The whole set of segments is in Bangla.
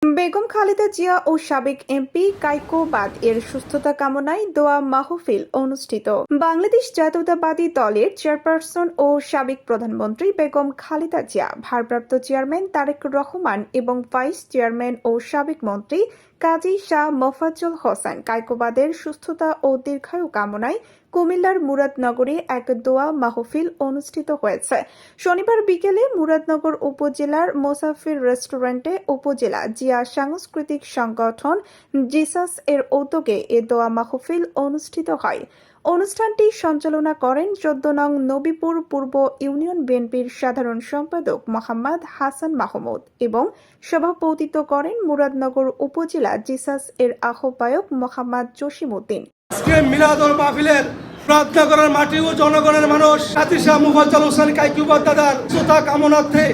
বেগম খালেদা জিয়া ও সাবেক এমপি কাইকো বাদ এর সুস্থতা কামনায় দোয়া মাহফিল অনুষ্ঠিত। বাংলাদেশ জাতীয়তাবাদী দলের চেয়ারপারসন ও সাবেক প্রধানমন্ত্রী বেগম খালেদা জিয়া, ভারপ্রাপ্ত চেয়ারম্যান তারেক রহমান এবং ভাইস চেয়ারম্যান ও সাবেক মন্ত্রী কাজী শাহ মোফাজ্জল হোসেন কায়কোবাদের সুস্থতা ও দীর্ঘায়ু কামনায় কুমিল্লার মুরাদনগরে এক দোয়া মাহফিল অনুষ্ঠিত হয়েছে। শনিবার বিকেলে মুরাদনগর উপজেলার মোসাফির রেস্টুরেন্টে উপজেলা জিয়া সাংস্কৃতিক সংগঠন জিসাস এর উদ্যোগে এ দোয়া মাহফিল অনুষ্ঠিত হয়। অনুষ্ঠানটি সঞ্চালনা করেন ১৪ নং নবীপুর পূর্ব ইউনিয়ন বিএনপির সাধারণ সম্পাদক মোহাম্মদ হাসান মাহমুদ এবং সভাপতিত্ব করেন মুরাদনগর উপজেলা জিসাস এর আহ্বায়ক মোহাম্মদ জসিম উদ্দিন। মিলাদুল মাহফিলের মুরাদনগরের মাটি ও জনগণের মানুষ কাজী শাহ মোফাজ্জল হোসেন কাইকুবাদ দাদার সুস্থতা কামনার্থে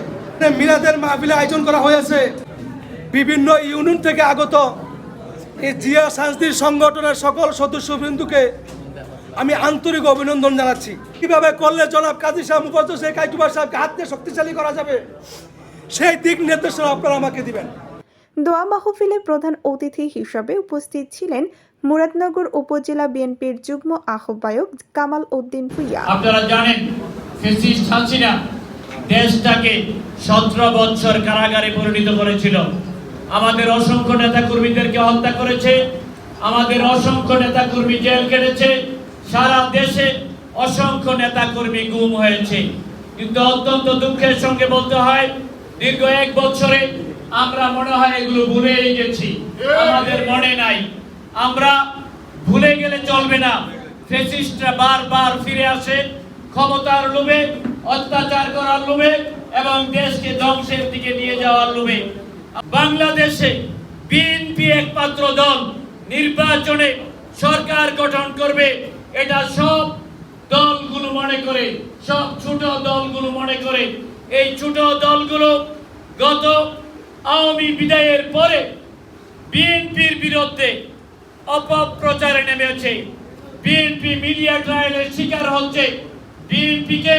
মিলাদের মাহফিলে আয়োজন করা হয়েছে। বিভিন্ন ইউনিয়ন থেকে আগত এই জিয়া সাংস্কৃতিক সংগঠনের সকল সদস্যবৃন্দকে আমি আন্তরিক অভিনন্দন জানাচ্ছি। কিভাবে করলে জনাব কাজী শাহ মোফাজ্জল হোসেন কাইকুবাদ সাহেবকে হাত দিয়ে শক্তিশালী করা যাবে সেই দিক নির্দেশনা আপনারা আমাকে দিবেন। দোয়া মাহফিলে প্রধান অতিথি হিসেবে উপস্থিত ছিলেন মুরাদনগর উপজেলা বিএনপির যুগ্ম আহ্বায়ক কামাল উদ্দিন ভূঁইয়া। আপনারা জানেন ফ্যাসিস্ট হাসিনা দেশটাকে 17 বছর কারাগারে পরিণত করেছিল। আমাদের অসংখ্য নেতা কর্মীদেরকে হত্যা করেছে, আমাদের অসংখ্য নেতা কর্মী জেল কেটেছে, সারা দেশে অসংখ্য নেতা কর্মী গুম হয়েছে। কিন্তু অত্যন্ত দুঃখের সঙ্গে বলতে হয়, দীর্ঘ 1 বছরে আমরা মনে হয় এগুলো ভুলেই গেছি, আমাদের মনে নাই। আমরা ভুলে গেলে চলবে না। ফ্যাসিস্টরা বারবার ফিরে আসে ক্ষমতার লোভে, অত্যাচার করার লোভে এবং দেশকে ধ্বংসের দিকে নিয়ে যাওয়ার লোভে। বাংলাদেশে বিএনপি একমাত্র দল নির্বাচনে সরকার গঠন করবে, এটা সব দলগুলো মনে করে, সব ছোট দলগুলো মনে করে। এই ছোট দলগুলো গত আওয়ামী বিদায়ের পরে বিএনপির বিরুদ্ধে অপপ্রচারে নেমেছে। বিএনপি মিডিয়া ট্রায়ালের শিকার হচ্ছে। বিএনপিকে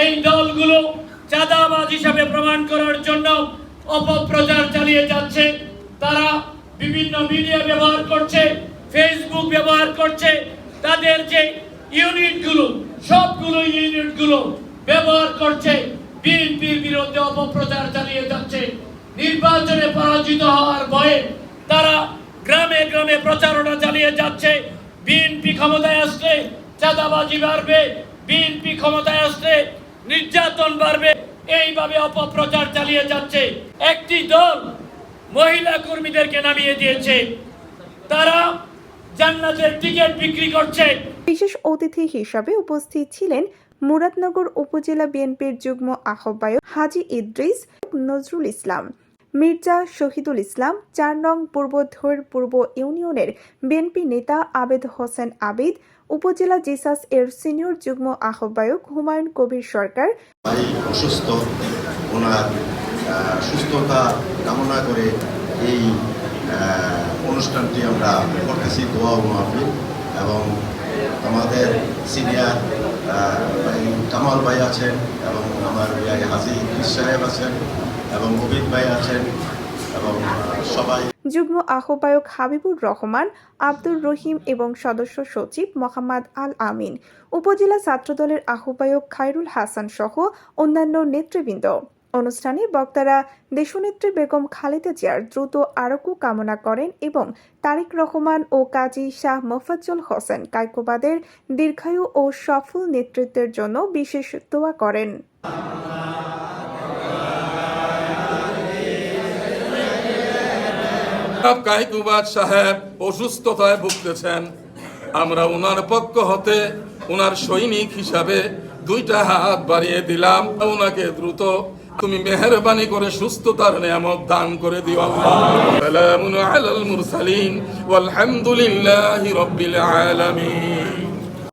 এই দলগুলো চাঁদাবাজ হিসাবে প্রমাণ করার জন্য অপপ্রচার চালিয়ে যাচ্ছে। তারা বিভিন্ন মিডিয়া ব্যবহার করছে, ফেসবুক ব্যবহার করছে, তাদের যে ইউনিটগুলো সবগুলো ইউনিটগুলো ব্যবহার করছে, বিএনপির বিরুদ্ধে অপপ্রচার চালিয়ে যাচ্ছে। নির্বাচনে পরাজিত হওয়ার ভয়ে তারা গ্রামে গ্রামে প্রচারণা চালিয়ে যাচ্ছে। বিএনপি ক্ষমতায় আসলে চাঁদাবাজি বাড়বে, বিএনপি ক্ষমতায় আসলে নির্যাতন বাড়বে, এইভাবে অপপ্রচার চালিয়ে যাচ্ছে। একটি দল মহিলা কর্মীদেরকে নামিয়ে দিয়েছে, তারা জান্নাতের টিকিট বিক্রি করছে। বিশেষ অতিথি হিসাবে উপস্থিত ছিলেন মুরাদনগর উপজেলা বিএনপির যুগ্ম আহ্বায়ক হাজী ইদ্রিস, নজরুল ইসলাম, মির্জা শহীদুল ইসলাম, 4 নং পূর্বধৈর পূর্ব ইউনিয়নের বিএনপি নেতা আবেদ হোসেন আবিদ, উপজেলা জিসাস এর সিনিয়র যুগ্ম আহ্বায়ক হুমায়ুন কবির সরকার। অসুস্থ, ওনার সুস্থতা কামনা করে এই অনুষ্ঠানটি আমরা করতেছি দোয়া মাহফিল। এবং আমাদের সিনিয়র কামাল ভাই আছেন এবং আমার হাজী ইদ্রিস সাহেব আছেন এবং অভিদ ভাই আছেন এবং সবাই। যুগ্ম আহ্বায়ক হাবিবুর রহমান, আব্দুর রহিম এবং সদস্য সচিব মোহাম্মদ আল আমিন, উপজেলা ছাত্রদলের আহ্বায়ক খায়রুল হাসান সহ অন্যান্য নেতৃবৃন্দ। অনুষ্ঠানে বক্তারা দেশনেত্রী বেগম খালেদা জিয়ার দ্রুত আরোগ্য কামনা করেন এবং তারেক রহমান ও কাজী শাহ মোফাজ্জল হোসেন কায়কোবাদের দীর্ঘায়ু ও সফল নেতৃত্বের জন্য বিশেষ দোয়া করেন। কায়কোবাদ সাহেব অসুস্থতায় ভুগতেছেন। আমরা ওনার পক্ষ হতে ওনার সৈনিক হিসাবে 2টা হাত বাড়িয়ে দিলাম। ওনাকে দ্রুত তুমি মেহেরবানি করে সুস্থতার নিয়ামত দান করে দিও আল্লাহ। সালামুন আলাল মুরসালিন ওয়ালহামদুলিল্লাহি রাব্বিল আলামিন।